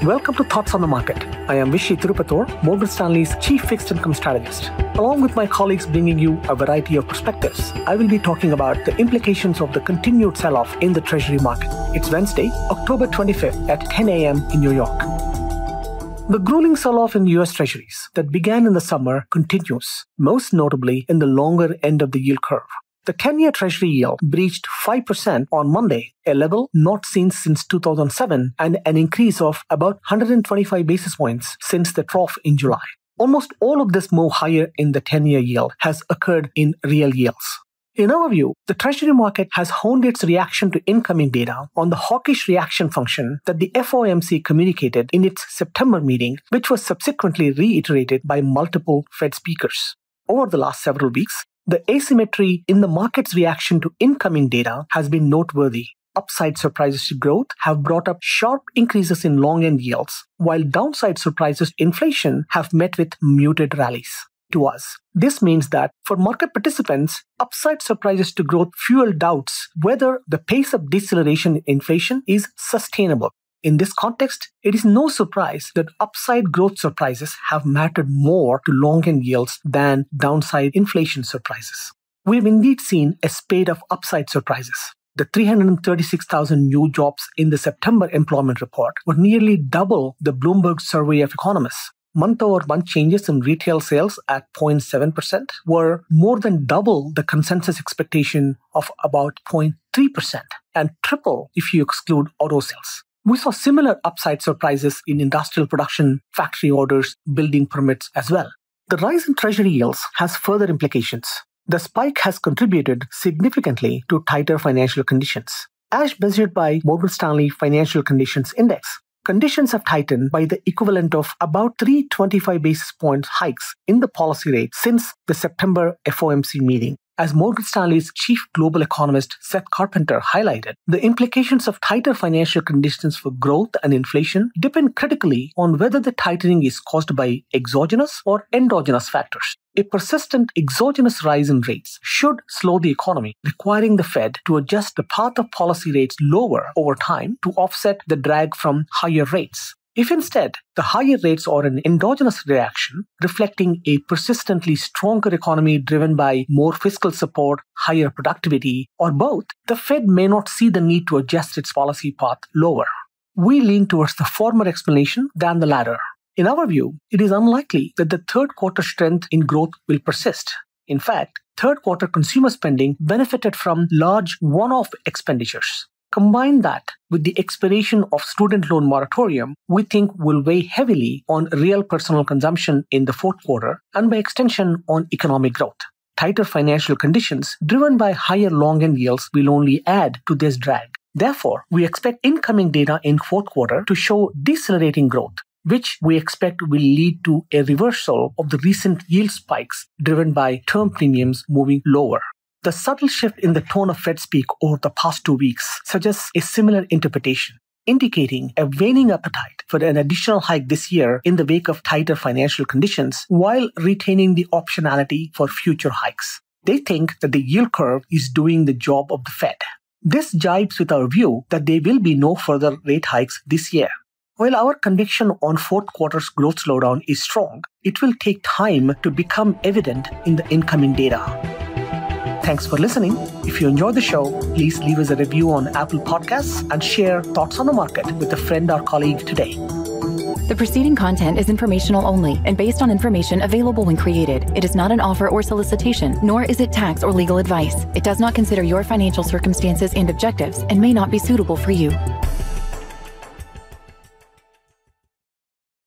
Welcome to Thoughts on the Market. I am Vishy Tirupathur, Morgan Stanley's Chief Fixed Income Strategist. Along with my colleagues bringing you a variety of perspectives, I will be talking about the implications of the continued sell-off in the Treasury market. It's Wednesday, October 25th at 10 a.m. in New York. The grueling sell-off in U.S. Treasuries that began in the summer continues, most notably in the longer end of the yield curve. The 10-year Treasury yield breached 5% on Monday, a level not seen since 2007 and an increase of about 125 basis points since the trough in July. Almost all of this move higher in the 10-year yield has occurred in real yields. In our view, the Treasury market has honed its reaction to incoming data on the hawkish reaction function that the FOMC communicated in its September meeting, which was subsequently reiterated by multiple Fed speakers. Over the last several weeks, the asymmetry in the market's reaction to incoming data has been noteworthy. Upside surprises to growth have brought up sharp increases in long-end yields, while downside surprises to inflation have met with muted rallies. To us, this means that for market participants, upside surprises to growth fuel doubts whether the pace of deceleration in inflation is sustainable. In this context, it is no surprise that upside growth surprises have mattered more to long-end yields than downside inflation surprises. We have indeed seen a spate of upside surprises. The 336,000 new jobs in the September employment report were nearly double the Bloomberg survey of economists. Month-over-month changes in retail sales at 0.7% were more than double the consensus expectation of about 0.3% and triple if you exclude auto sales. We saw similar upside surprises in industrial production, factory orders, building permits as well. The rise in Treasury yields has further implications. The spike has contributed significantly to tighter financial conditions. As measured by Morgan Stanley Financial Conditions Index, conditions have tightened by the equivalent of about 325 basis points hikes in the policy rate since the September FOMC meeting. As Morgan Stanley's chief global economist Seth Carpenter highlighted, the implications of tighter financial conditions for growth and inflation depend critically on whether the tightening is caused by exogenous or endogenous factors. A persistent exogenous rise in rates should slow the economy, requiring the Fed to adjust the path of policy rates lower over time to offset the drag from higher rates. If instead, the higher rates are an endogenous reaction, reflecting a persistently stronger economy driven by more fiscal support, higher productivity, or both, the Fed may not see the need to adjust its policy path lower. We lean towards the former explanation than the latter. In our view, it is unlikely that the third quarter strength in growth will persist. In fact, third quarter consumer spending benefited from large one-off expenditures. Combine that with the expiration of student loan moratorium, we think will weigh heavily on real personal consumption in the fourth quarter and by extension on economic growth. Tighter financial conditions driven by higher long-end yields will only add to this drag. Therefore, we expect incoming data in fourth quarter to show decelerating growth, which we expect will lead to a reversal of the recent yield spikes driven by term premiums moving lower. The subtle shift in the tone of Fed speak over the past 2 weeks suggests a similar interpretation, indicating a waning appetite for an additional hike this year in the wake of tighter financial conditions while retaining the optionality for future hikes. They think that the yield curve is doing the job of the Fed. This jives with our view that there will be no further rate hikes this year. While our conviction on fourth quarter's growth slowdown is strong, it will take time to become evident in the incoming data. Thanks for listening. If you enjoyed the show, please leave us a review on Apple Podcasts and share Thoughts on the Market with a friend or colleague today. The preceding content is informational only and based on information available when created. It is not an offer or solicitation, nor is it tax or legal advice. It does not consider your financial circumstances and objectives and may not be suitable for you.